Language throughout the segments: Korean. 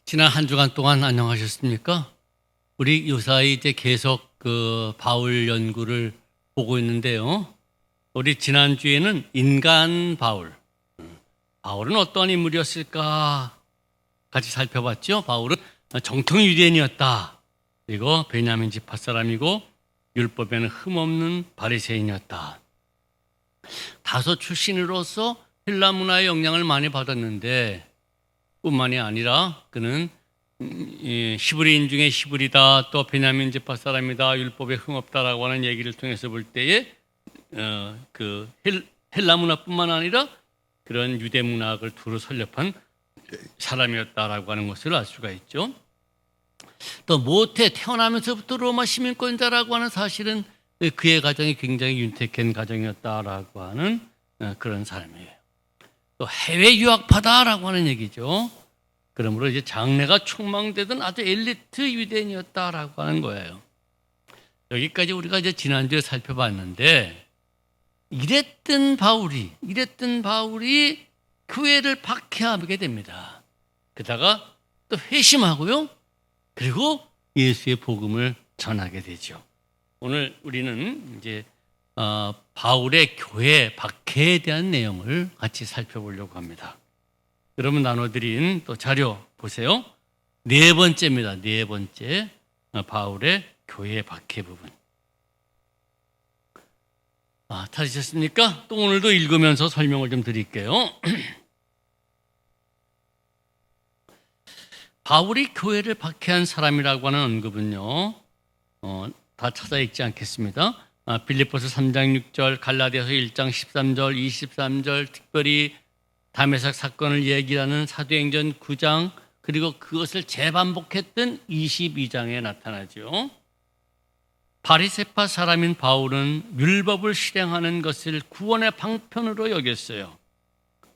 지난 한 주간 동안 안녕하셨습니까? 우리 요사이 이제 계속 그 바울 연구를 보고 있는데요. 우리 지난주에는 인간 바울. 바울은 어떤 인물이었을까? 같이 살펴봤죠. 바울은 정통 유대인이었다. 그리고 베냐민 지파 사람이고 율법에는 흠없는 바리새인이었다. 다소 출신으로서 헬라 문화의 영향을 많이 받았는데 뿐만이 아니라 그는 히브리인 중에 히브리다, 또 베냐민 지파 사람이다, 율법에 흠없다라고 하는 얘기를 통해서 볼 때에 그 헬라 문화뿐만 아니라 그런 유대 문학을 두루 설립한 사람이었다라고 하는 것을 알 수가 있죠. 또 모태 태어나면서부터 로마 시민권자라고 하는 사실은 그의 가정이 굉장히 윤택한 가정이었다라고 하는 그런 사람이에요. 또 해외 유학파다라고 하는 얘기죠. 그러므로 이제 장래가 촉망되던 아주 엘리트 유대인이었다라고 하는 거예요. 여기까지 우리가 이제 지난주에 살펴봤는데 이랬던 바울이 교회를 박해하게 됩니다. 그러다가 또 회심하고요. 그리고 예수의 복음을 전하게 되죠. 오늘 우리는 이제 바울의 교회 박해에 대한 내용을 같이 살펴보려고 합니다. 여러분 나눠드린 또 자료 보세요. 네 번째입니다. 네 번째 바울의 교회 박해 부분. 찾으셨습니까? 또 오늘도 읽으면서 설명을 좀 드릴게요. 바울이 교회를 박해한 사람이라고 하는 언급은요. 다 찾아 읽지 않겠습니다. 빌립보서 3장 6절, 갈라디아서 1장 13절, 23절, 특별히 다메섹 사건을 얘기하는 사도행전 9장, 그리고 그것을 재반복했던 22장에 나타나죠. 바리새파 사람인 바울은 율법을 실행하는 것을 구원의 방편으로 여겼어요.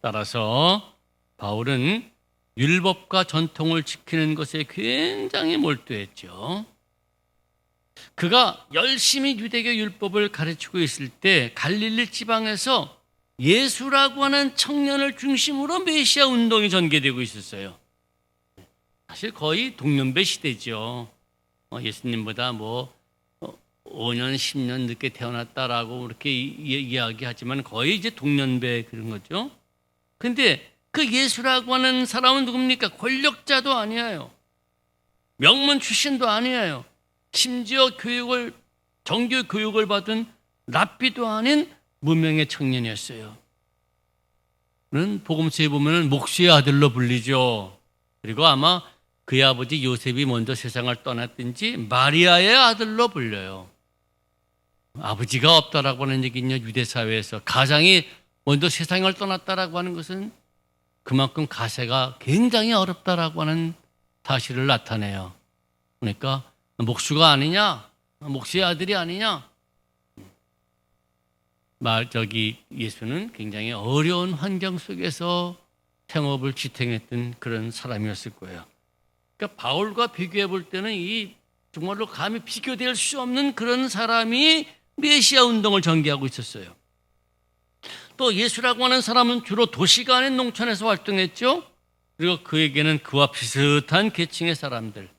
따라서 바울은 율법과 전통을 지키는 것에 굉장히 몰두했죠. 그가 열심히 유대교 율법을 가르치고 있을 때 갈릴리 지방에서 예수라고 하는 청년을 중심으로 메시아 운동이 전개되고 있었어요. 사실 거의 동년배 시대죠. 예수님보다 5년, 10년 늦게 태어났다라고 그렇게 이야기하지만 거의 이제 동년배 그런 거죠. 근데 그 예수라고 하는 사람은 누굽니까? 권력자도 아니에요. 명문 출신도 아니에요. 심지어 정규 교육을 받은 랍비도 아닌 무명의 청년이었어요. 그는 복음서에 보면 목수의 아들로 불리죠. 그리고 아마 그의 아버지 요셉이 먼저 세상을 떠났든지 마리아의 아들로 불려요. 아버지가 없다라고 하는 얘기는요, 유대 사회에서 가장이 먼저 세상을 떠났다라고 하는 것은 그만큼 가세가 굉장히 어렵다라고 하는 사실을 나타내요. 그러니까 목수가 아니냐, 목수의 아들이 아니냐. 예수는 굉장히 어려운 환경 속에서 생업을 지탱했던 그런 사람이었을 거예요. 그러니까 바울과 비교해 볼 때는 이 정말로 감히 비교될 수 없는 그런 사람이 메시아 운동을 전개하고 있었어요. 또 예수라고 하는 사람은 주로 도시가 아닌 농촌에서 활동했죠. 그리고 그에게는 그와 비슷한 계층의 사람들,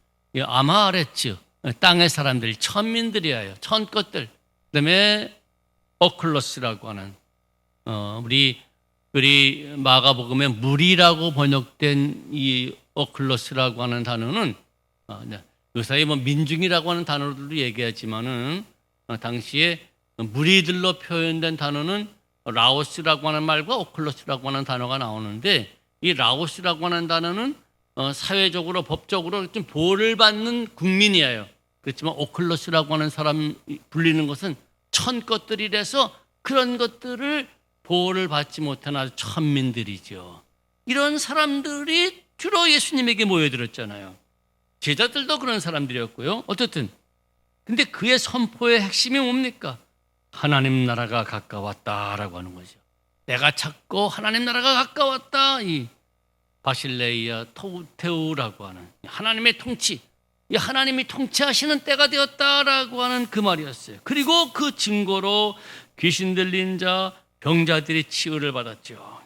아마레츠, 땅의 사람들, 천민들이에요. 천것들. 그다음에 오클로스라고 하는 우리 마가복음에 무리라고 번역된 이 오클로스라고 하는 단어는 요사이 민중이라고 하는 단어들도 얘기하지만은 당시에 무리들로 표현된 단어는 라오스라고 하는 말과 오클로스라고 하는 단어가 나오는데 이 라오스라고 하는 단어는 사회적으로 법적으로 좀 보호를 받는 국민이에요. 그렇지만 오클로스라고 하는 사람 불리는 것은 천것들이라서 그런 것들을 보호를 받지 못한 아주 천민들이죠. 이런 사람들이 주로 예수님에게 모여들었잖아요. 제자들도 그런 사람들이었고요. 어쨌든 근데 그의 선포의 핵심이 뭡니까? 하나님 나라가 가까웠다라고 하는 거죠. 내가 찾고 하나님 나라가 가까웠다. 이 바실레이아 테우라고 하는 하나님의 통치, 이 하나님이 통치하시는 때가 되었다라고 하는 그 말이었어요. 그리고 그 증거로 귀신 들린 자, 병자들이 치유를 받았죠.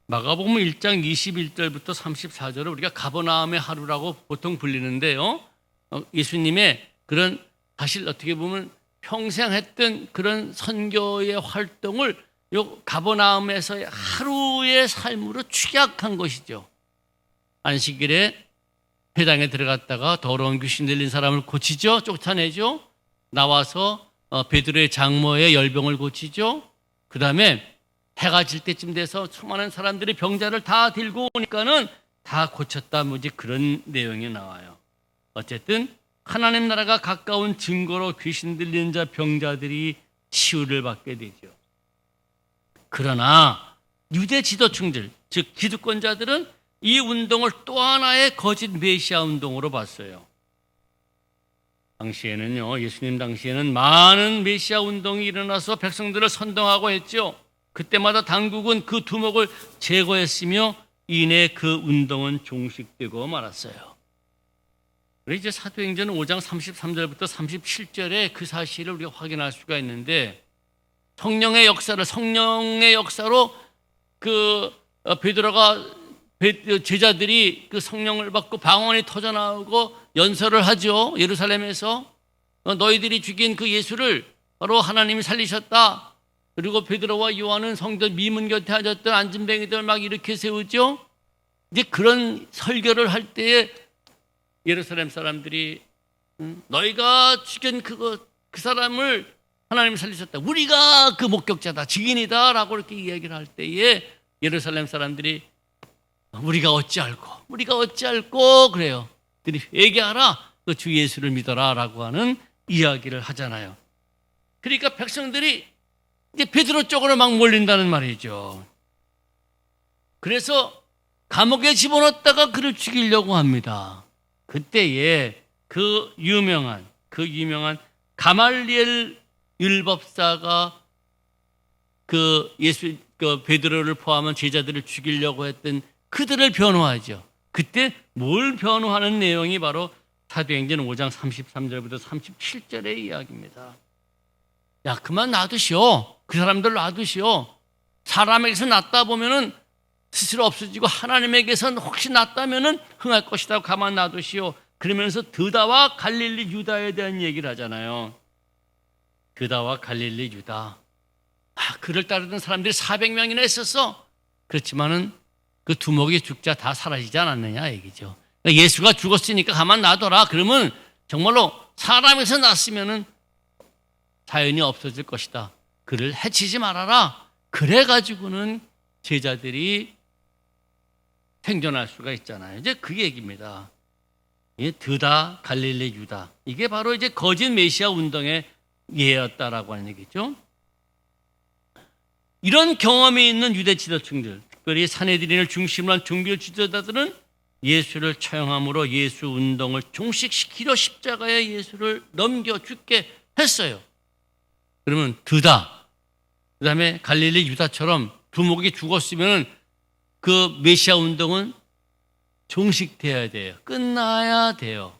마가복음 1장 21절부터 34절을 우리가 가버나움의 하루라고 보통 불리는데요. 예수님의 그런 사실 어떻게 보면 평생 했던 그런 선교의 활동을 요 가버나움에서의 하루의 삶으로 축약한 것이죠. 안식일에 회당에 들어갔다가 더러운 귀신 들린 사람을 고치죠. 쫓아내죠. 나와서 베드로의 장모의 열병을 고치죠. 그 다음에 해가 질 때쯤 돼서 수많은 사람들이 병자를 다 들고 오니까는 다 고쳤다. 뭐지 그런 내용이 나와요. 어쨌든 하나님 나라가 가까운 증거로 귀신 들린 자 병자들이 치유를 받게 되죠. 그러나 유대 지도층들, 즉 기득권자들은 이 운동을 또 하나의 거짓 메시아 운동으로 봤어요. 당시에는요, 예수님 당시에는 많은 메시아 운동이 일어나서 백성들을 선동하고 했죠. 그때마다 당국은 그 두목을 제거했으며 이내 그 운동은 종식되고 말았어요. 그래서 이제 사도행전 5장 33절부터 37절에 그 사실을 우리가 확인할 수가 있는데 성령의 역사로 그 베드로가 제자들이 그 성령을 받고 방언이 터져 나오고 연설을 하죠. 예루살렘에서 너희들이 죽인 그 예수를 바로 하나님이 살리셨다. 그리고 베드로와 요한은 성전 미문 곁에 앉았던 안진뱅이들 막 이렇게 세우죠. 이제 그런 설교를 할 때에 예루살렘 사람들이 너희가 죽인 그 사람을 하나님이 살리셨다. 우리가 그 목격자다. 증인이다. 라고 이렇게 이야기를 할 때에 예루살렘 사람들이 우리가 어찌할꼬 그래요. 들이 회개하라. 그 주 예수를 믿어라. 라고 하는 이야기를 하잖아요. 그러니까 백성들이 이제 베드로 쪽으로 막 몰린다는 말이죠. 그래서 감옥에 집어넣었다가 그를 죽이려고 합니다. 그때에 그 유명한 가말리엘 율법사가 그 베드로를 포함한 제자들을 죽이려고 했던 그들을 변호하죠. 그때 뭘 변호하는 내용이 바로 사도행전 5장 33절부터 37절의 이야기입니다. 야, 그만 놔두시오. 그 사람들 놔두시오. 사람에게서 낫다 보면은 스스로 없어지고 하나님에게서는 혹시 낫다면은 흥할 것이다. 가만 놔두시오. 그러면서 드다와 갈릴리 유다에 대한 얘기를 하잖아요. 드다와 갈릴리 유다. 그를 따르던 사람들이 400명이나 있었어. 그렇지만은 그 두목이 죽자 다 사라지지 않았느냐 얘기죠. 그러니까 예수가 죽었으니까 가만 놔둬라. 그러면 정말로 사람에서 났으면은 자연이 없어질 것이다. 그를 해치지 말아라. 그래가지고는 제자들이 생존할 수가 있잖아요. 이제 그 얘기입니다. 드다, 갈릴리, 유다. 이게 바로 이제 거짓 메시아 운동의 예였다라고 하는 얘기죠. 이런 경험이 있는 유대 지도층들, 특별히 산헤드린을 중심으로 한 종교 지도자들은 예수를 처형함으로 예수 운동을 종식시키려 십자가에 예수를 넘겨 죽게 했어요. 그러면 드다, 그 다음에 갈릴리 유다처럼 두목이 죽었으면 그 메시아 운동은 종식되어야 돼요. 끝나야 돼요.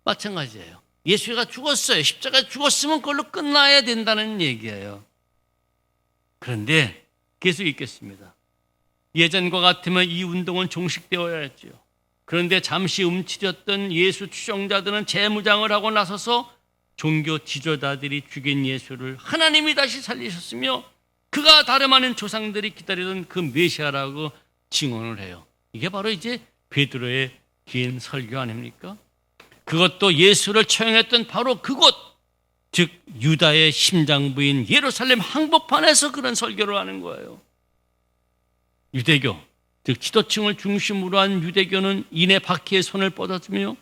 마찬가지예요. 예수가 죽었어요. 십자가에 죽었으면 그걸로 끝나야 된다는 얘기예요. 그런데 계속 있겠습니다. 예전과 같으면 이 운동은 종식되어야 했죠. 그런데 잠시 움츠렸던 예수 추종자들은 재무장을 하고 나서서 종교 지도자들이 죽인 예수를 하나님이 다시 살리셨으며 그가 다름 아닌 조상들이 기다리던 그 메시아라고 증언을 해요. 이게 바로 이제 베드로의 긴 설교 아닙니까? 그것도 예수를 처형했던 바로 그곳, 즉 유다의 심장부인 예루살렘 항복판에서 그런 설교를 하는 거예요. 유대교, 즉 지도층을 중심으로 한 유대교는 이내 바퀴에 손을 뻗어주며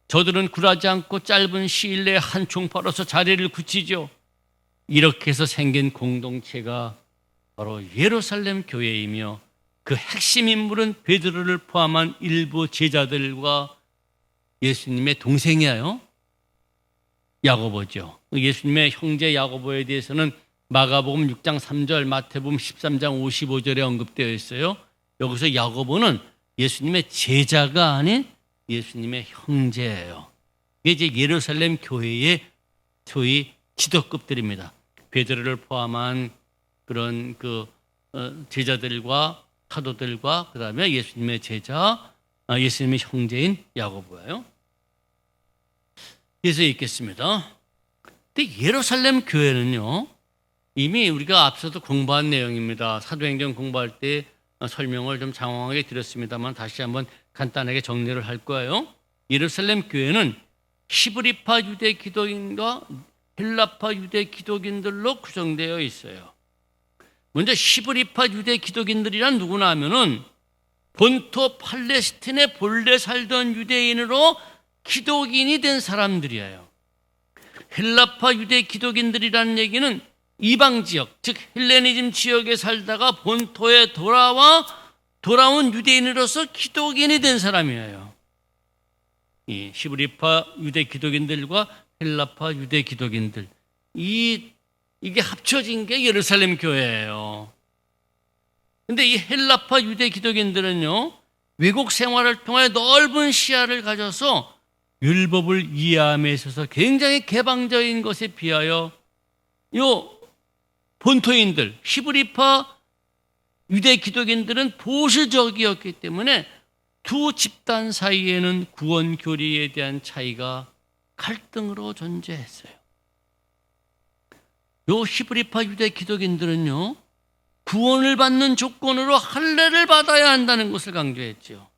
저들은 굴하지 않고 짧은 시일 내에 한 총파로서 자리를 굳히죠. 이렇게 해서 생긴 공동체가 바로 예루살렘 교회이며 그 핵심 인물은 베드로를 포함한 일부 제자들과 예수님의 동생이에요. 야고보죠. 예수님의 형제 야고보에 대해서는 마가복음 6장 3절, 마태복음 13장 55절에 언급되어 있어요. 여기서 야고보는 예수님의 제자가 아닌 예수님의 형제예요. 이게 이제 예루살렘 교회의 소위 지도급들입니다. 베드로를 포함한 그런 그 제자들과 사도들과 그다음에 예수님의 제자, 예수님의 형제인 야고보예요. 그래서 읽겠습니다. 근데 예루살렘 교회는요, 이미 우리가 앞서도 공부한 내용입니다. 사도행전 공부할 때 설명을 좀 장황하게 드렸습니다만 다시 한번 간단하게 정리를 할 거예요. 예루살렘 교회는 히브리파 유대 기독인과 헬라파 유대 기독인들로 구성되어 있어요. 먼저 히브리파 유대 기독인들이란 누구나 하면은 본토 팔레스틴에 본래 살던 유대인으로 기독인이 된 사람들이에요. 헬라파 유대 기독인들이라는 얘기는 이방 지역, 즉 헬레니즘 지역에 살다가 본토에 돌아온 유대인으로서 기독인이 된 사람이에요. 이 히브리파 유대 기독인들과 헬라파 유대 기독인들, 이게 합쳐진 게 예루살렘 교회예요. 근데 이 헬라파 유대 기독인들은요, 외국 생활을 통해 넓은 시야를 가져서 율법을 이해함에 있어서 굉장히 개방적인 것에 비하여 요 본토인들, 히브리파 유대 기독인들은 보수적이었기 때문에 두 집단 사이에는 구원 교리에 대한 차이가 갈등으로 존재했어요. 요 히브리파 유대 기독인들은요, 구원을 받는 조건으로 할례를 받아야 한다는 것을 강조했죠.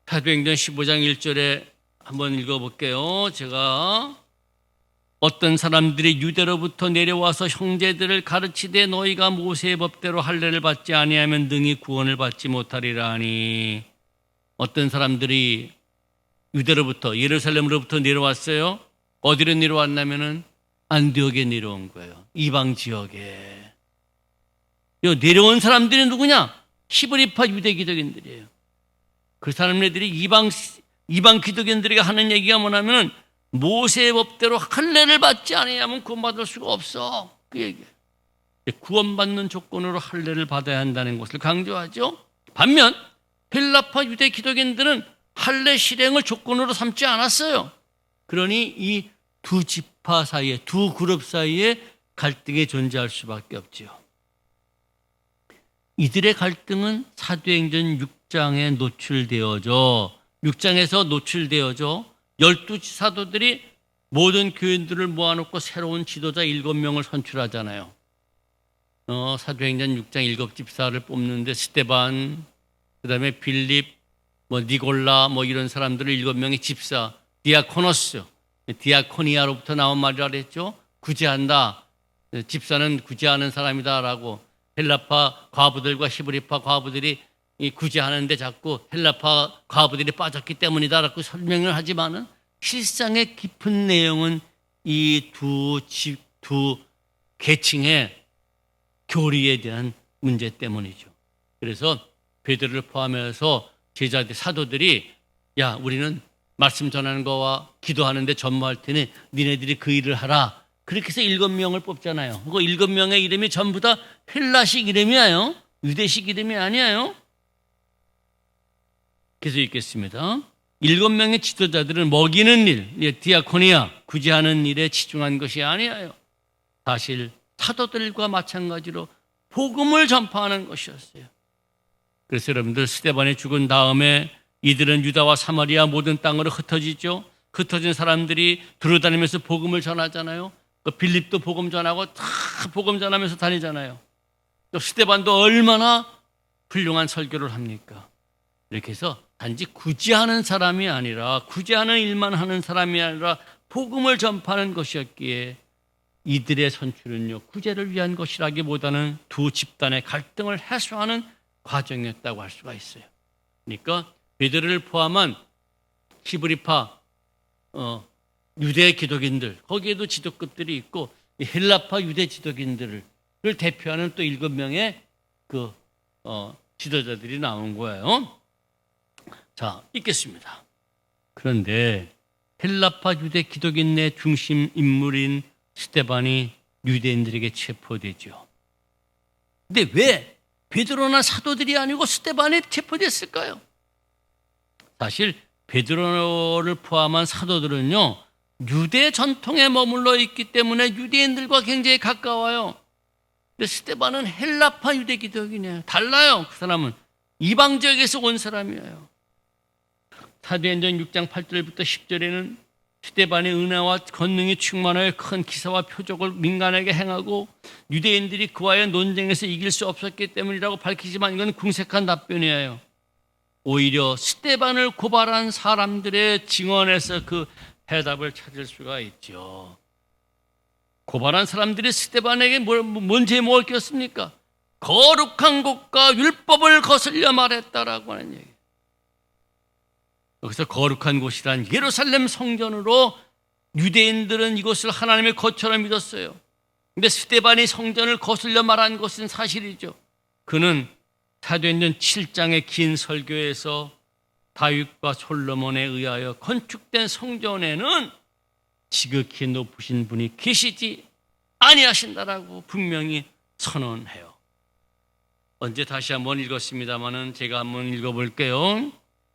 사도행전 15장 1절에 한번 읽어볼게요. 제가 어떤 사람들이 유대로부터 내려와서 형제들을 가르치되 너희가 모세의 법대로 할례를 받지 아니하면 능히 구원을 받지 못하리라 하니, 어떤 사람들이 유대로부터 예루살렘으로부터 내려왔어요. 어디로 내려왔냐면은 안디옥에 내려온 거예요. 이방 지역에. 내려온 사람들이 누구냐? 히브리파 유대 기독인들이에요. 그 사람들이 이방 기독인들에게 하는 얘기가 뭐냐면은 모세의 법대로 할례를 받지 않으면 구원받을 수가 없어. 그 얘기예요. 구원받는 조건으로 할례를 받아야 한다는 것을 강조하죠. 반면 헬라파 유대 기독인들은 할례 실행을 조건으로 삼지 않았어요. 그러니 이 두 지파 사이에, 두 그룹 사이에 갈등이 존재할 수밖에 없죠. 이들의 갈등은 사도행전 6장에 노출되어져, 6장에서 노출되어져 12사도들이 모든 교인들을 모아놓고 새로운 지도자 7명을 선출하잖아요. 사도행전 6장 7집사를 뽑는데 스데반, 그 다음에 빌립, 니골라 이런 사람들을 7명의 집사, 디아코노스, 디아코니아로부터 나온 말이라 그랬죠. 구제한다. 집사는 구제하는 사람이다라고. 헬라파 과부들과 히브리파 과부들이 구제하는데 자꾸 헬라파 과부들이 빠졌기 때문이다라고 설명을 하지만은 실상의 깊은 내용은 이 두 계층의 교리에 대한 문제 때문이죠. 그래서 베드로를 포함해서 제자들, 사도들이 야, 우리는 말씀 전하는 거와 기도하는데 전무할 테니 니네들이 그 일을 하라. 그렇게 해서 7명을 뽑잖아요. 그 7명의 이름이 전부 다 헬라식 이름이에요. 유대식 이름이 아니에요. 계속 읽겠습니다. 7명의 지도자들은 먹이는 일, 디아코니아, 구제하는 일에 치중한 것이 아니에요. 사실 사도들과 마찬가지로 복음을 전파하는 것이었어요. 그래서 여러분들, 스데반이 죽은 다음에 이들은 유다와 사마리아 모든 땅으로 흩어지죠. 흩어진 사람들이 돌아다니면서 복음을 전하잖아요. 빌립도 복음 전하고 다 복음 전하면서 다니잖아요. 또 스데반도 얼마나 훌륭한 설교를 합니까? 이렇게 해서 단지 구제하는 사람이 아니라, 구제하는 일만 하는 사람이 아니라 복음을 전파하는 것이었기에 이들의 선출은요, 구제를 위한 것이라기보다는 두 집단의 갈등을 해소하는 과정이었다고 할 수가 있어요. 그러니까 베드로를 포함한 히브리파 유대 기독인들, 거기에도 지도급들이 있고 헬라파 유대 지도인들을 대표하는 또 7명의 지도자들이 나온 거예요. 자, 읽겠습니다. 그런데 헬라파 유대 기독인의 중심 인물인 스데반이 유대인들에게 체포되죠. 근데 왜 베드로나 사도들이 아니고 스데반이 체포됐을까요? 사실 베드로를 포함한 사도들은요, 유대 전통에 머물러 있기 때문에 유대인들과 굉장히 가까워요. 근데 스데반은 헬라파 유대 기독이네요. 달라요. 그 사람은 이방 지역에서 온 사람이에요. 사도행전 6장 8절부터 10절에는 스데반의 은혜와 권능이 충만하여 큰 기사와 표적을 민간에게 행하고 유대인들이 그와의 논쟁에서 이길 수 없었기 때문이라고 밝히지만 이건 궁색한 답변이에요. 오히려 스데반을 고발한 사람들의 증언에서 그 해답을 찾을 수가 있죠. 고발한 사람들이 스데반에게 뭔 제목을 꼈습니까? 거룩한 곳과 율법을 거슬려 말했다라고 하는 얘기예요. 여기서 거룩한 곳이란 예루살렘 성전으로 유대인들은 이곳을 하나님의 거처로 믿었어요. 근데 스데반이 성전을 거슬려 말한 것은 사실이죠. 그는 사도행전 7장의 긴 설교에서 다윗과 솔로몬에 의하여 건축된 성전에는 지극히 높으신 분이 계시지 아니하신다라고 분명히 선언해요. 언제 다시 한번 읽었습니다마는 제가 한번 읽어볼게요.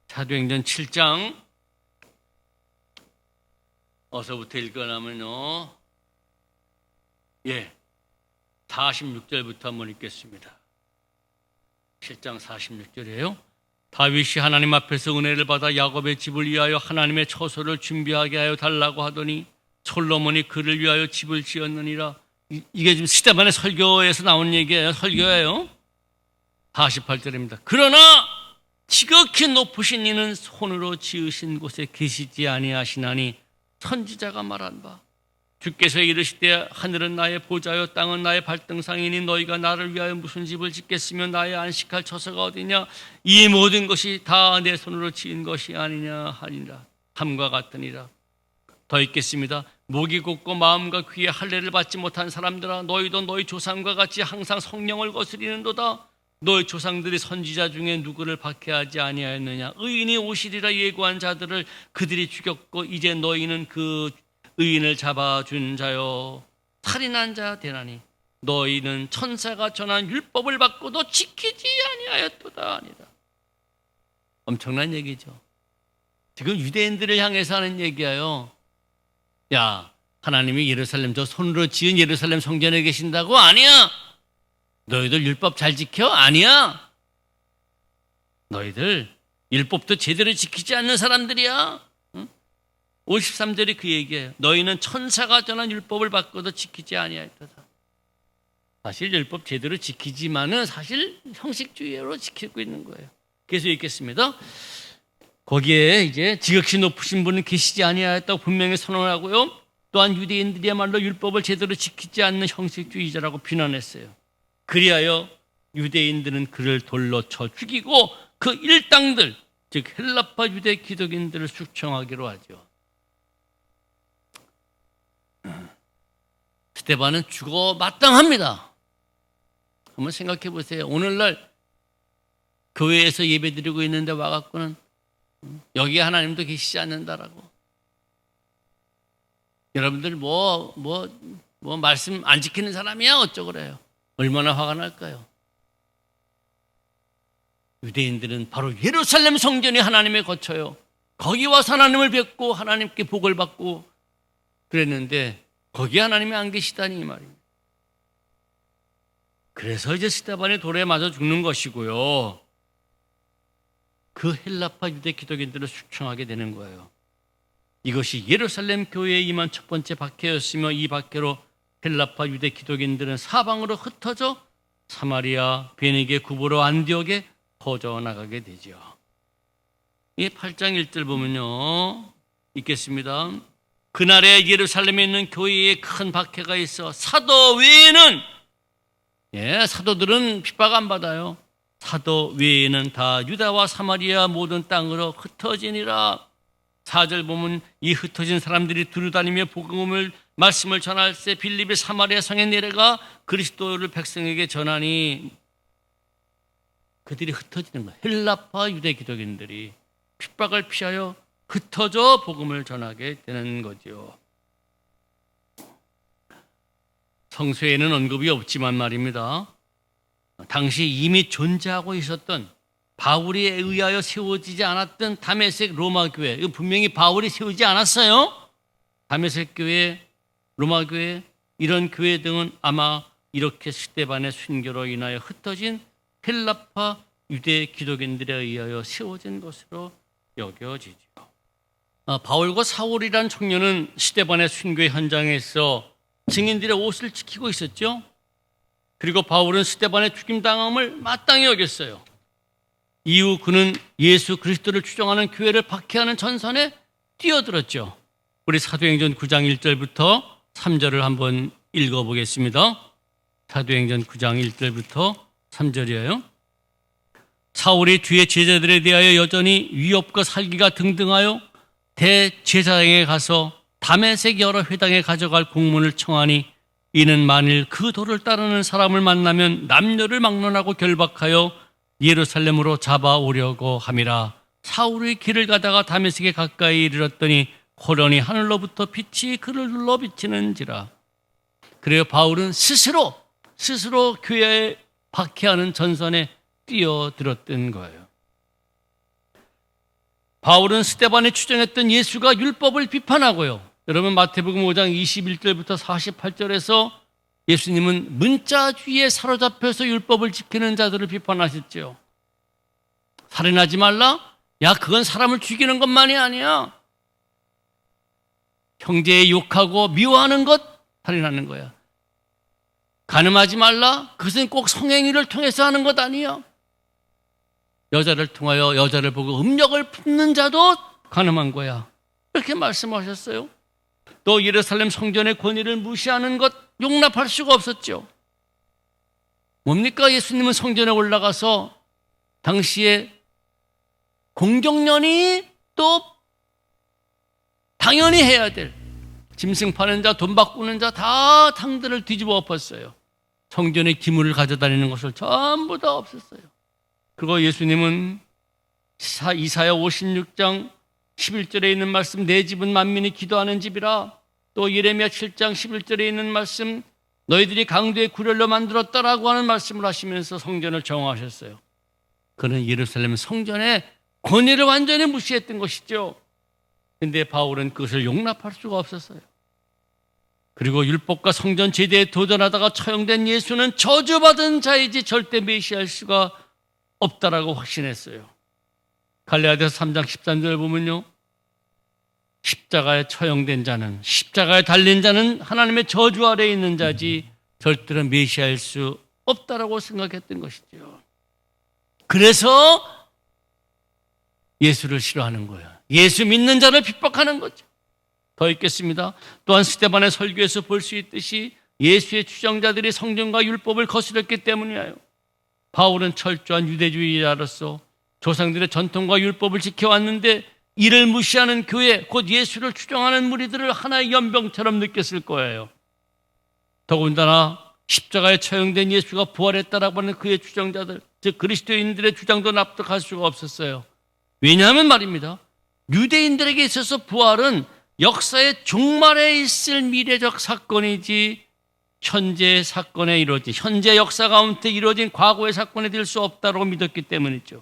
사도행전 7장 어서부터 읽어나면요. 46절부터 한번 읽겠습니다. 7장 46절이에요. 다윗이 하나님 앞에서 은혜를 받아 야곱의 집을 위하여 하나님의 처소를 준비하게 하여 달라고 하더니 솔로몬이 그를 위하여 집을 지었느니라. 이게 지금 스데반의 설교에서 나온 얘기예요. 설교예요. 48절입니다. 그러나 지극히 높으신 이는 손으로 지으신 곳에 계시지 아니하시나니 선지자가 말한 바 주께서 이르시되 하늘은 나의 보좌요 땅은 나의 발등상이니 너희가 나를 위하여 무슨 집을 짓겠으며 나의 안식할 처소가 어디냐. 이 모든 것이 다 내 손으로 지은 것이 아니냐 하니라. 함과 같으니라. 더 읽겠습니다. 목이 곧고 마음과 귀에 할례를 받지 못한 사람들아 너희도 너희 조상과 같이 항상 성령을 거스리는도다. 너희 조상들이 선지자 중에 누구를 박해하지 아니하였느냐. 의인이 오시리라 예고한 자들을 그들이 죽였고 이제 너희는 그 의인을 잡아준 자요 살인한 자 되나니 너희는 천사가 전한 율법을 받고도 지키지 아니하였도다 아니라. 엄청난 얘기죠. 지금 유대인들을 향해서 하는 얘기예요. 야, 하나님이 예루살렘 저 손으로 지은 예루살렘 성전에 계신다고? 아니야. 너희들 율법 잘 지켜? 아니야. 너희들 율법도 제대로 지키지 않는 사람들이야. 53절이 그 얘기예요. 너희는 천사가 전한 율법을 받고도 지키지 아니하였다. 사실 율법 제대로 지키지만은 사실 형식주의로 지키고 있는 거예요. 그래서 읽겠습니다. 거기에 이제 지극히 높으신 분은 계시지 아니하였다고 분명히 선언하고요. 또한 유대인들이야말로 율법을 제대로 지키지 않는 형식주의자라고 비난했어요. 그리하여 유대인들은 그를 돌로 쳐 죽이고 그 일당들, 즉 헬라파 유대 기독인들을 숙청하기로 하죠. 스데반은 죽어 마땅합니다. 한번 생각해 보세요. 오늘날 교회에서 예배드리고 있는데 와갖고는 여기 하나님도 계시지 않는다라고. 여러분들 말씀 안 지키는 사람이야 어쩌고 그래요. 얼마나 화가 날까요? 유대인들은 바로 예루살렘 성전이 하나님의 거처요. 거기 와서 하나님을 뵙고 하나님께 복을 받고 그랬는데 거기 하나님이 안 계시다니 이 말입니다. 그래서 이제 스데반의 돌에 맞아 죽는 것이고요. 그 헬라파 유대 기독인들을 숙청하게 되는 거예요. 이것이 예루살렘 교회에 임한 첫 번째 박해였으며 이 박해로 헬라파 유대 기독인들은 사방으로 흩어져 사마리아, 베니게, 구브로, 안디옥에 퍼져나가게 되죠. 이 8장 1절 보면요. 읽겠습니다. 그날에 예루살렘에 있는 교회에 큰 박해가 있어 사도 외에는 사도들은 핍박 안 받아요. 사도 외에는 다 유다와 사마리아 모든 땅으로 흩어지니라. 4절 보면 이 흩어진 사람들이 두루다니며 복음을 말씀을 전할 때 빌립의 사마리아 성에 내려가 그리스도를 백성에게 전하니 그들이 흩어지는 거예요. 헬라파 유대 기독인들이 핍박을 피하여 흩어져 복음을 전하게 되는 거죠. 성서에는 언급이 없지만 말입니다. 당시 이미 존재하고 있었던 바울에 의하여 세워지지 않았던 다메섹 로마 교회, 이거 분명히 바울이 세우지 않았어요. 다메섹 교회, 로마 교회, 이런 교회 등은 아마 이렇게 스데반의 순교로 인하여 흩어진 헬라파 유대 기독인들에 의하여 세워진 것으로 여겨지죠. 바울과 사울이란 청년은 스데반의 순교 현장에서 증인들의 옷을 지키고 있었죠. 그리고 바울은 스데반의 죽임당함을 마땅히 여겼어요. 이후 그는 예수 그리스도를 추종하는 교회를 박해하는 전선에 뛰어들었죠. 우리 사도행전 9장 1절부터 3절을 한번 읽어보겠습니다. 사도행전 9장 1절부터 3절이에요. 사울이 주의 제자들에 대하여 여전히 위협과 살기가 등등하여 대제사장에 가서 다메섹 여러 회당에 가져갈 공문을 청하니 이는 만일 그 도를 따르는 사람을 만나면 남녀를 막론하고 결박하여 예루살렘으로 잡아오려고 함이라. 사울이 길을 가다가 다메섹에 가까이 이르렀더니 호련히 하늘로부터 빛이 그를 눌러 비치는지라. 그래요, 바울은 스스로 교회에 박해하는 전선에 뛰어들었던 거예요. 바울은 스데반이 추정했던 예수가 율법을 비판하고요. 여러분 마태복음 5장 21절부터 48절에서 예수님은 문자주의에 사로잡혀서 율법을 지키는 자들을 비판하셨죠. 살인하지 말라? 야, 그건 사람을 죽이는 것만이 아니야. 형제의 욕하고 미워하는 것 살인하는 거야. 간음하지 말라? 그것은 꼭 성행위를 통해서 하는 것 아니야. 여자를 통하여 여자를 보고 음력을 품는 자도 간음한 거야. 이렇게 말씀하셨어요. 또 예루살렘 성전의 권위를 무시하는 것 용납할 수가 없었죠. 뭡니까? 예수님은 성전에 올라가서 당시에 공경련이 또 당연히 해야 될 짐승 파는 자, 돈 바꾸는 자 다 탕들을 뒤집어 엎었어요. 성전의 기물을 가져다니는 것을 전부 다 없앴어요. 그리고 예수님은 이사야 56장 11절에 있는 말씀, 내 집은 만민이 기도하는 집이라, 또 예레미야 7장 11절에 있는 말씀, 너희들이 강도의 구렬로 만들었다라고 하는 말씀을 하시면서 성전을 정화하셨어요. 그는 예루살렘 성전의 권위를 완전히 무시했던 것이죠. 그런데 바울은 그것을 용납할 수가 없었어요. 그리고 율법과 성전 제대에 도전하다가 처형된 예수는 저주받은 자이지 절대 메시아일 수가 없다라고 확신했어요. 갈라디아서 3장 13절 보면요, 십자가에 처형된 자는, 십자가에 달린 자는 하나님의 저주 아래에 있는 자지 절대로 메시아일 수 없다라고 생각했던 것이죠. 그래서 예수를 싫어하는 거예요. 예수 믿는 자를 핍박하는 거죠. 더 읽겠습니다. 또한 스데반의 설교에서 볼 수 있듯이 예수의 추종자들이 성경과 율법을 거스렸기 때문이에요. 바울은 철저한 유대주의자로서 조상들의 전통과 율법을 지켜왔는데 이를 무시하는 교회, 곧 예수를 추종하는 무리들을 하나의 연병처럼 느꼈을 거예요. 더군다나 십자가에 처형된 예수가 부활했다라고 하는 그의 추종자들, 즉 그리스도인들의 주장도 납득할 수가 없었어요. 왜냐하면 말입니다, 유대인들에게 있어서 부활은 역사의 종말에 있을 미래적 사건이지 현재 사건에 이루어진, 현재 역사 가운데 이루어진 과거의 사건이 될 수 없다고 믿었기 때문이죠.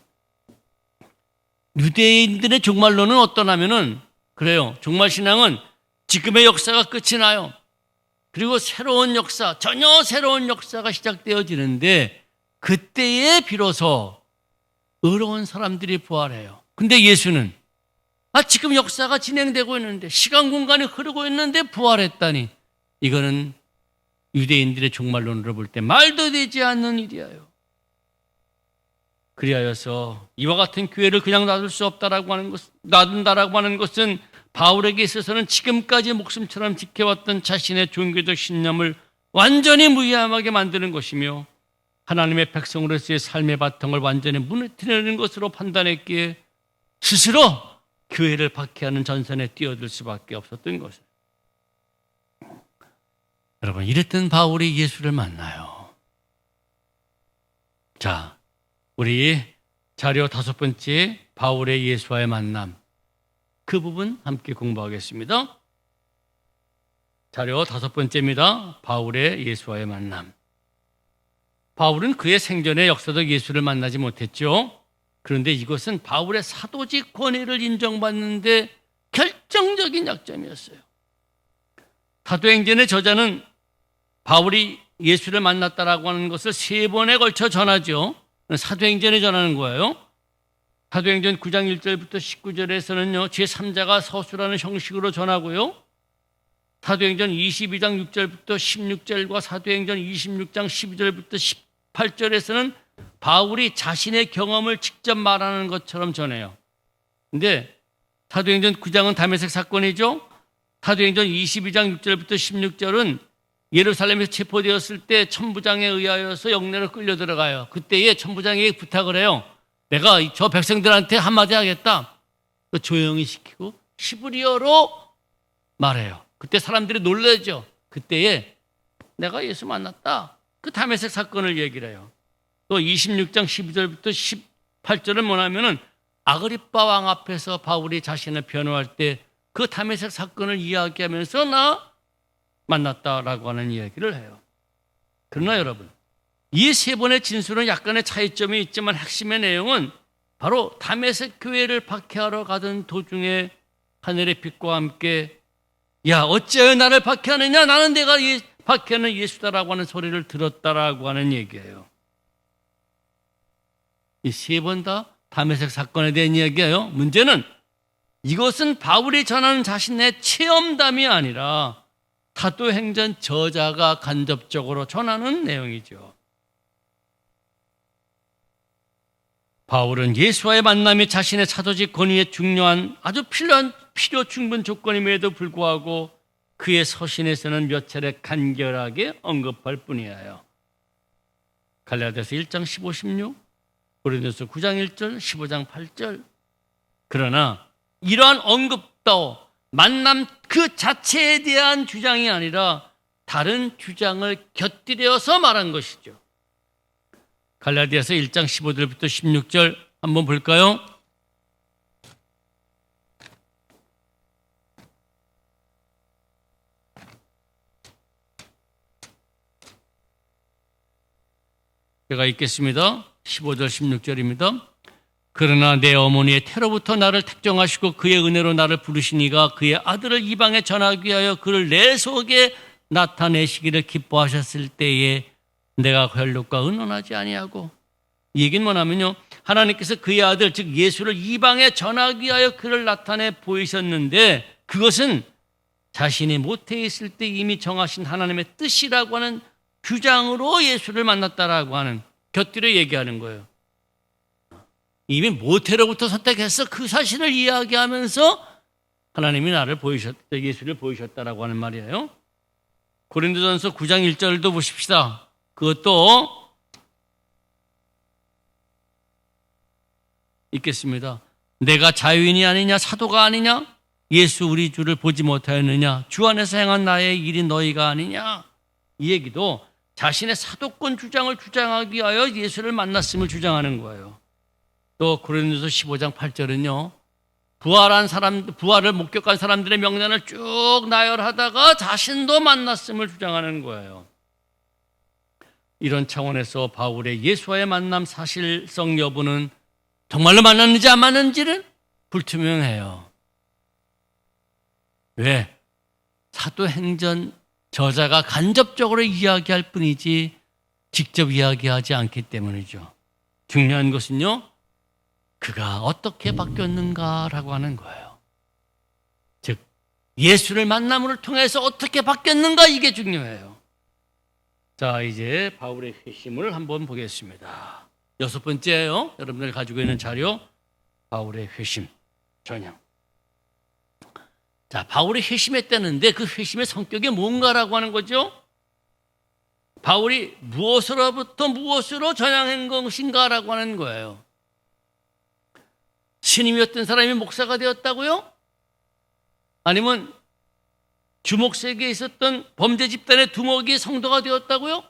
유대인들의 종말론은 어떠냐면은 그래요. 종말 신앙은 지금의 역사가 끝이 나요. 그리고 새로운 역사, 전혀 새로운 역사가 시작되어지는데 그때에 비로소 의로운 사람들이 부활해요. 근데 예수는 지금 역사가 진행되고 있는데, 시간 공간이 흐르고 있는데 부활했다니, 이거는 유대인들의 종말론으로 볼 때 말도 되지 않는 일이에요. 그리하여서 이와 같은 교회를 그냥 놔둘 수 없다라고 하는 것, 놔둔다라고 하는 것은 바울에게 있어서는 지금까지 목숨처럼 지켜왔던 자신의 종교적 신념을 완전히 무의미하게 만드는 것이며 하나님의 백성으로서의 삶의 바탕을 완전히 무너뜨리는 것으로 판단했기에 스스로 교회를 박해하는 전선에 뛰어들 수밖에 없었던 것이에요. 여러분, 이랬던 바울이 예수를 만나요. 자, 우리 자료 5번째, 바울의 예수와의 만남, 그 부분 함께 공부하겠습니다. 자료 5번째입니다. 바울의 예수와의 만남. 바울은 그의 생전에 역사적 예수를 만나지 못했죠. 그런데 이것은 바울의 사도직 권위를 인정받는데 결정적인 약점이었어요. 사도행전의 저자는 바울이 예수를 만났다라고 하는 것을 3번에 걸쳐 전하죠. 사도행전에 전하는 거예요. 사도행전 9장 1절부터 19절에서는요, 제3자가 서술하는 형식으로 전하고요. 사도행전 22장 6절부터 16절과 사도행전 26장 12절부터 18절에서는 바울이 자신의 경험을 직접 말하는 것처럼 전해요. 근데 사도행전 9장은 다메섹 사건이죠. 사도행전 22장 6절부터 16절은 예루살렘에서 체포되었을 때 천부장에 의하여서 영내로 끌려 들어가요. 그때에 천부장에게 부탁을 해요. 내가 저 백성들한테 한마디 하겠다. 조용히 시키고 히브리어로 말해요. 그때 사람들이 놀라죠. 그때에 내가 예수 만났다. 그 다메섹 사건을 얘기를 해요. 또 26장 12절부터 18절은 뭐냐면은 아그리빠 왕 앞에서 바울이 자신을 변호할 때 그 다메섹 사건을 이야기하면서 나 만났다라고 하는 이야기를 해요. 그러나 여러분, 이 3번의 진술은 약간의 차이점이 있지만 핵심의 내용은 바로 다메섹 교회를 박해하러 가던 도중에 하늘의 빛과 함께 야 어찌하여 나를 박해하느냐, 나는 내가 박해하는 예수다라고 하는 소리를 들었다라고 하는 얘기예요. 이 3번 다 다메섹 사건에 대한 이야기예요. 문제는 이것은 바울이 전하는 자신의 체험담이 아니라 사도행전 저자가 간접적으로 전하는 내용이죠. 바울은 예수와의 만남이 자신의 사도직 권위에 중요한 아주 필요 충분 조건임에도 불구하고 그의 서신에서는 몇 차례 간결하게 언급할 뿐이에요. 갈라디아서 1장 15, 16, 고린도서 9장 1절, 15장 8절. 그러나 이러한 언급도 만남 그 자체에 대한 주장이 아니라 다른 주장을 곁들여서 말한 것이죠. 갈라디아서 1장 15절부터 16절 한번 볼까요? 제가 읽겠습니다. 15절 16절입니다. 그러나 내 어머니의 태로부터 나를 택정하시고 그의 은혜로 나를 부르시니가 그의 아들을 이방에 전하기 위하여 그를 내 속에 나타내시기를 기뻐하셨을 때에 내가 혈육과 의논하지 아니하고, 이 얘기는 뭐냐면요, 하나님께서 그의 아들 즉 예수를 이방에 전하기 위하여 그를 나타내 보이셨는데 그것은 자신이 모태에 있을 때 이미 정하신 하나님의 뜻이라고 하는 주장으로 예수를 만났다라고 하는, 곁들여 얘기하는 거예요. 이미 모태로부터 선택해서 그 사실을 이야기하면서 하나님이 예수를 보이셨다라고 하는 말이에요. 고린도전서 9장 1절도 보십시다. 그것도 읽겠습니다. 내가 자유인이 아니냐 사도가 아니냐, 예수 우리 주를 보지 못하였느냐, 주 안에서 행한 나의 일이 너희가 아니냐. 이 얘기도 자신의 사도권 주장을 주장하기 위하여 예수를 만났음을 주장하는 거예요. 또 고린도서 15장 8절은요, 부활을 목격한 사람들의 명단을 쭉 나열하다가 자신도 만났음을 주장하는 거예요. 이런 차원에서 바울의 예수와의 만남 사실성 여부는 정말로 만났는지 안 만났는지는 불투명해요. 왜? 사도행전 저자가 간접적으로 이야기할 뿐이지 직접 이야기하지 않기 때문이죠. 중요한 것은요, 그가 어떻게 바뀌었는가라고 하는 거예요. 즉 예수를 만남을 통해서 어떻게 바뀌었는가, 이게 중요해요. 자, 이제 바울의 회심을 한번 보겠습니다. 6번째예요. 여러분들 가지고 있는 자료, 바울의 회심 전형. 자, 바울이 회심했다는데 그 회심의 성격이 뭔가라고 하는 거죠. 바울이 무엇으로부터 무엇으로 전향한 것인가라고 하는 거예요. 신임이었던 사람이 목사가 되었다고요? 아니면 주목세계에 있었던 범죄 집단의 두목이 성도가 되었다고요?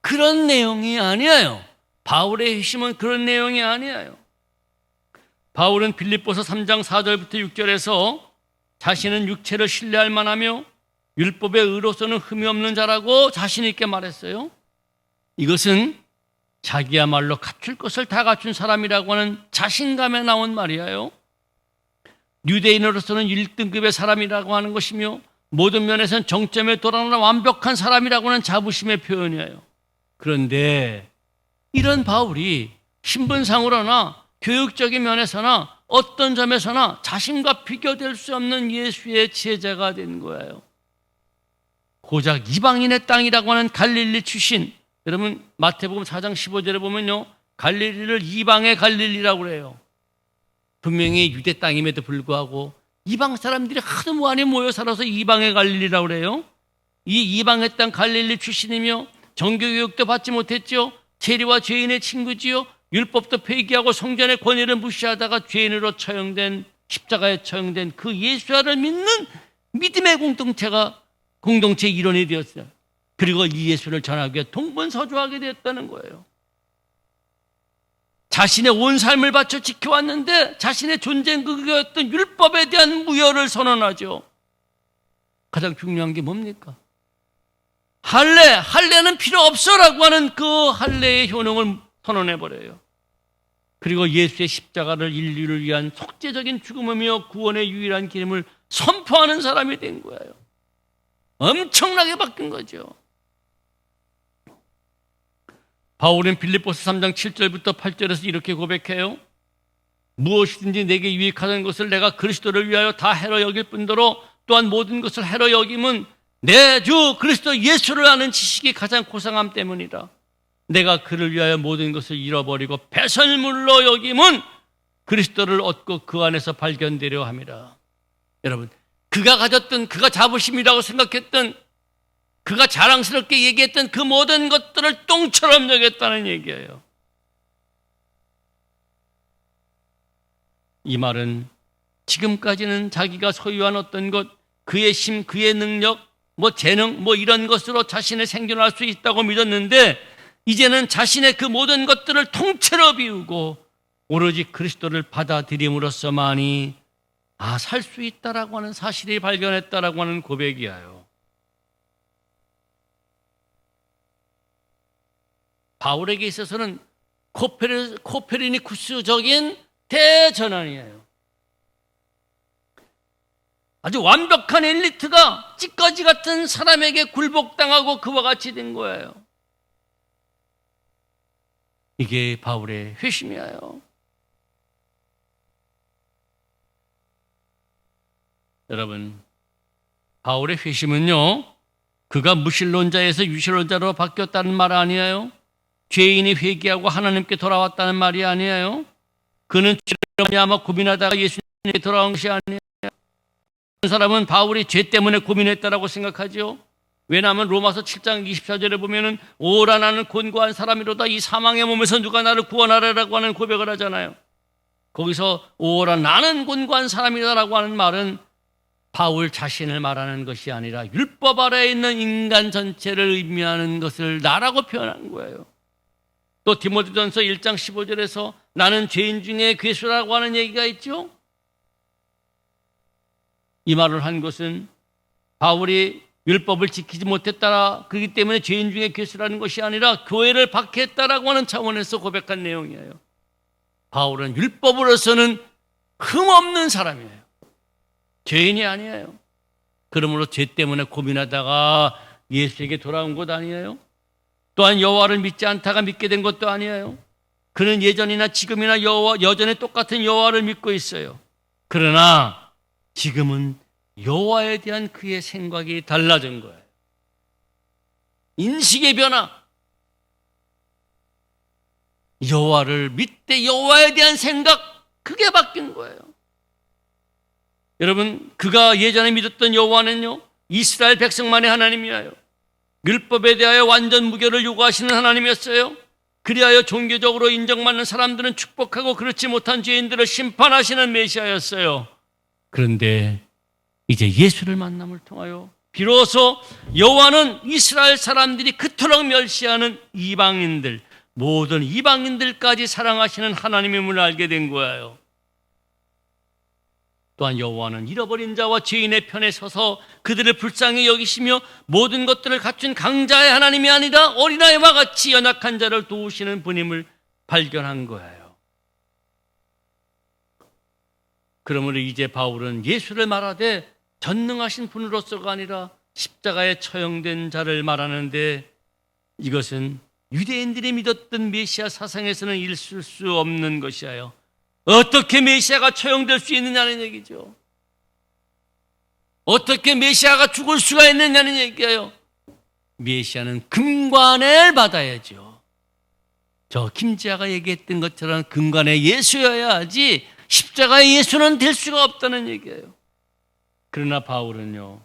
그런 내용이 아니에요. 바울의 회심은 그런 내용이 아니에요. 바울은 빌립보서 3장 4절부터 6절에서 자신은 육체를 신뢰할 만하며 율법의 의로서는 흠이 없는 자라고 자신 있게 말했어요. 이것은 자기야말로 갖출 것을 다 갖춘 사람이라고 하는 자신감에 나온 말이에요. 유대인으로서는 1등급의 사람이라고 하는 것이며 모든 면에서는 정점에 돌아오는 완벽한 사람이라고 하는 자부심의 표현이에요. 그런데 이런 바울이 신분상으로나 교육적인 면에서나 어떤 점에서나 자신과 비교될 수 없는 예수의 제자가 된 거예요. 고작 이방인의 땅이라고 하는 갈릴리 출신, 여러분 마태복음 4장 15절에 보면요, 갈릴리를 이방의 갈릴리라고 그래요. 분명히 유대 땅임에도 불구하고 이방 사람들이 하도 많이 모여 살아서 이방의 갈릴리라고 그래요. 이 이방의 땅 갈릴리 출신이며 정교교육도 받지 못했죠. 세리와 죄인의 친구지요. 율법도 폐기하고 성전의 권위를 무시하다가 죄인으로 처형된, 십자가에 처형된 그 예수를 믿는 믿음의 공동체 일원이 되었어요. 그리고 이 예수를 전하기 위해 동분서주하게 되었다는 거예요. 자신의 온 삶을 바쳐 지켜왔는데 자신의 존재근거였던 율법에 대한 무효를 선언하죠. 가장 중요한 게 뭡니까? 할례는 필요 없어라고 하는 그 할례의 효능을 선언해버려요. 그리고 예수의 십자가를 인류를 위한 속죄적인 죽음이며 구원의 유일한 길임을 선포하는 사람이 된 거예요. 엄청나게 바뀐 거죠. 바울은 빌립보서 3장 7절부터 8절에서 이렇게 고백해요. 무엇이든지 내게 유익하는 것을 내가 그리스도를 위하여 다 해로 여길 뿐더러 또한 모든 것을 해로 여김은 내 주 그리스도 예수를 아는 지식이 가장 고상함 때문이라. 내가 그를 위하여 모든 것을 잃어버리고 배설물로 여김은 그리스도를 얻고 그 안에서 발견되려 함이라. 여러분, 그가 가졌던, 그가 자부심이라고 생각했던, 그가 자랑스럽게 얘기했던 그 모든 것들을 똥처럼 여겼다는 얘기예요. 이 말은 지금까지는 자기가 소유한 어떤 것, 그의 힘, 그의 능력, 재능, 이런 것으로 자신을 생존할 수 있다고 믿었는데 이제는 자신의 그 모든 것들을 통째로 비우고 오로지 그리스도를 받아들임으로써만이 살 수 있다라고 하는 사실이 발견했다라고 하는 고백이에요. 바울에게 있어서는 코페르니쿠스적인 대전환이에요. 아주 완벽한 엘리트가 찌꺼기 같은 사람에게 굴복당하고 그와 같이 된 거예요. 이게 바울의 회심이에요. 여러분, 바울의 회심은요, 그가 무신론자에서 유신론자로 바뀌었다는 말 아니에요. 죄인이 회개하고 하나님께 돌아왔다는 말이 아니에요. 그는 죄를 아마 고민하다가 예수님께 돌아온 것이 아니에요. 어떤 사람은 바울이 죄 때문에 고민했다라고 생각하죠. 왜냐하면 로마서 7장 24절에 보면은 오라 나는 곤고한 사람이로다 이 사망의 몸에서 누가 나를 구원하라라고 하는 고백을 하잖아요. 거기서 오라 나는 곤고한 사람이다라고 하는 말은 바울 자신을 말하는 것이 아니라 율법 아래에 있는 인간 전체를 의미하는 것을 나라고 표현한 거예요. 또 디모데전서 1장 15절에서 나는 죄인 중에 괴수라고 하는 얘기가 있죠. 이 말을 한 것은 바울이 율법을 지키지 못했다, 그렇기 때문에 죄인 중에 괴수라는 것이 아니라 교회를 박해했다라고 하는 차원에서 고백한 내용이에요. 바울은 율법으로서는 흠없는 사람이에요. 죄인이 아니에요. 그러므로 죄 때문에 고민하다가 예수에게 돌아온 것 아니에요. 또한 여호와를 믿지 않다가 믿게 된 것도 아니에요. 그는 예전이나 지금이나 여전히 똑같은 여호와를 믿고 있어요. 그러나 지금은 여호와에 대한 그의 생각이 달라진 거예요. 인식의 변화. 여호와를 믿되 여호와에 대한 생각, 그게 바뀐 거예요. 여러분, 그가 예전에 믿었던 여호와는요, 이스라엘 백성만의 하나님이에요. 율법에 대하여 완전 무교를 요구하시는 하나님이었어요. 그리하여 종교적으로 인정받는 사람들은 축복하고 그렇지 못한 죄인들을 심판하시는 메시아였어요. 그런데 이제 예수를 만남을 통하여 비로소 여호와는 이스라엘 사람들이 그토록 멸시하는 이방인들, 모든 이방인들까지 사랑하시는 하나님임을 알게 된 거예요. 또한 여호와는 잃어버린 자와 죄인의 편에 서서 그들을 불쌍히 여기시며 모든 것들을 갖춘 강자의 하나님이 아니라 어린아이와 같이 연약한 자를 도우시는 분임을 발견한 거예요. 그러므로 이제 바울은 예수를 말하되 전능하신 분으로서가 아니라 십자가에 처형된 자를 말하는데, 이것은 유대인들이 믿었던 메시아 사상에서는 있을 수 없는 것이에요. 어떻게 메시아가 처형될 수 있느냐는 얘기죠. 어떻게 메시아가 죽을 수가 있느냐는 얘기예요. 메시아는 금관을 받아야죠. 저 김지아가 얘기했던 것처럼 금관의 예수여야 하지 십자가의 예수는 될 수가 없다는 얘기예요. 그러나 바울은요,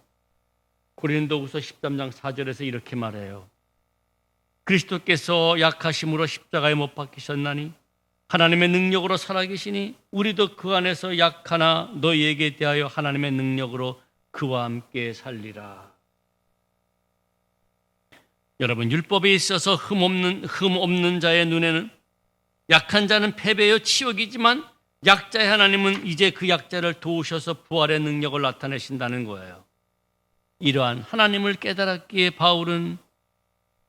고린도후서 13장 4절에서 이렇게 말해요. 그리스도께서 약하심으로 십자가에 못 박히셨나니 하나님의 능력으로 살아계시니 우리도 그 안에서 약하나 너희에게 대하여 하나님의 능력으로 그와 함께 살리라. 여러분, 율법에 있어서 흠 없는 자의 눈에는 약한 자는 패배요 치욕이지만 약자의 하나님은 이제 그 약자를 도우셔서 부활의 능력을 나타내신다는 거예요. 이러한 하나님을 깨달았기에 바울은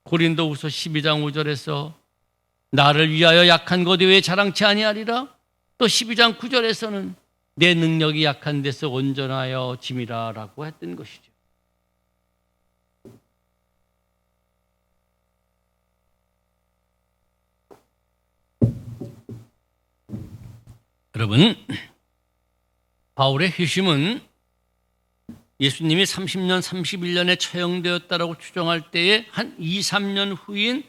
고린도후서 12장 5절에서 나를 위하여 약한 것 외에 자랑치 아니하리라, 또 12장 9절에서는 내 능력이 약한 데서 온전하여 짐이라 라고 했던 것이죠. 여러분, 바울의 회심은 예수님이 30년, 31년에 처형되었다라고 추정할 때에 한 2, 3년 후인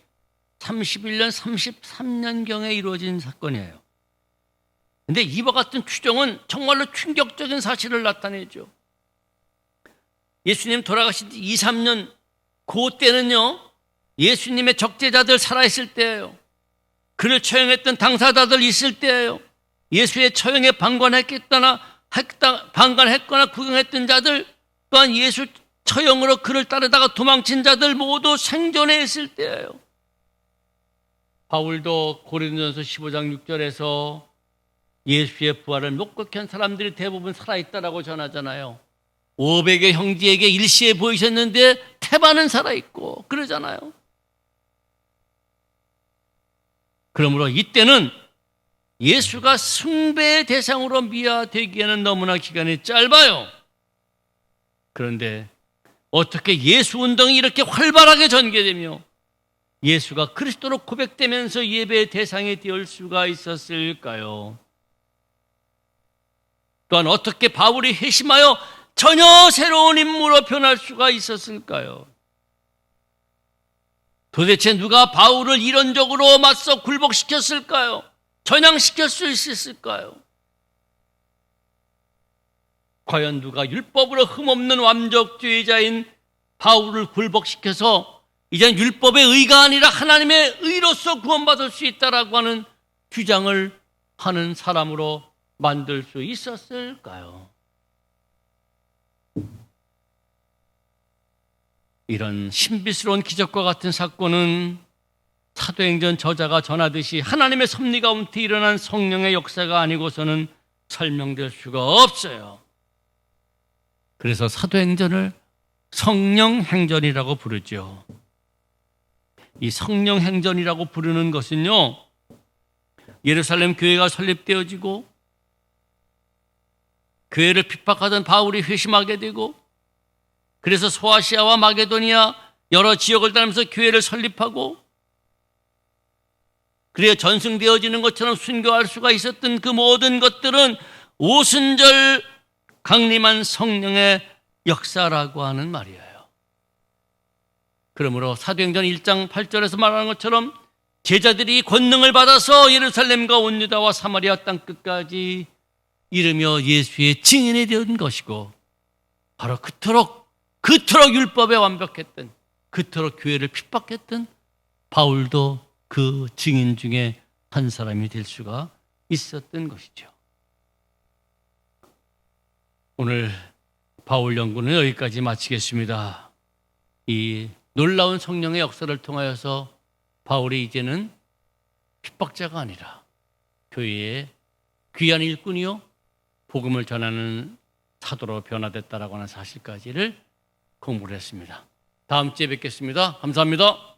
31년, 33년경에 이루어진 사건이에요. 그런데 이와 같은 추정은 정말로 충격적인 사실을 나타내죠. 예수님 돌아가신 지 2, 3년, 그때는요, 예수님의 적제자들 살아있을 때예요. 그를 처형했던 당사자들 있을 때예요. 예수의 처형에 방관했거나 구경했던 자들, 또한 예수 처형으로 그를 따르다가 도망친 자들 모두 생존해 있을 때예요. 바울도 고린도전서 15장 6절에서 예수의 부활을 목격한 사람들이 대부분 살아있다라고 전하잖아요. 500의 형제에게 일시에 보이셨는데 태반은 살아있고 그러잖아요. 그러므로 이때는 예수가 숭배의 대상으로 미화되기에는 너무나 기간이 짧아요. 그런데 어떻게 예수 운동이 이렇게 활발하게 전개되며 예수가 그리스도로 고백되면서 예배의 대상이 될 수가 있었을까요? 또한 어떻게 바울이 회심하여 전혀 새로운 인물로 변할 수가 있었을까요? 도대체 누가 바울을 이론적으로 맞서 굴복시켰을까요? 전향시킬 수 있었을까요? 과연 누가 율법으로 흠없는 완벽주의자인 바울을 굴복시켜서 이젠 율법의 의가 아니라 하나님의 의로서 구원받을 수 있다라고 하는 주장을 하는 사람으로 만들 수 있었을까요? 이런 신비스러운 기적과 같은 사건은 사도행전 저자가 전하듯이 하나님의 섭리 가운데 일어난 성령의 역사가 아니고서는 설명될 수가 없어요. 그래서 사도행전을 성령행전이라고 부르죠. 이 성령행전이라고 부르는 것은요, 예루살렘 교회가 설립되어지고 교회를 핍박하던 바울이 회심하게 되고, 그래서 소아시아와 마게도니아 여러 지역을 다니면서 교회를 설립하고, 그래야 전승되어지는 것처럼 순교할 수가 있었던 그 모든 것들은 오순절 강림한 성령의 역사라고 하는 말이에요. 그러므로 사도행전 1장 8절에서 말하는 것처럼 제자들이 권능을 받아서 예루살렘과 온 유다와 사마리아 땅 끝까지 이르며 예수의 증인이 된 것이고, 바로 그토록 율법에 완벽했던, 그토록 교회를 핍박했던 바울도 그 증인 중에 한 사람이 될 수가 있었던 것이죠. 오늘 바울 연구는 여기까지 마치겠습니다. 이 놀라운 성령의 역사를 통하여서 바울이 이제는 핍박자가 아니라 교회의 귀한 일꾼이요 복음을 전하는 사도로 변화됐다라고 하는 사실까지를 공부를 했습니다. 다음 주에 뵙겠습니다. 감사합니다.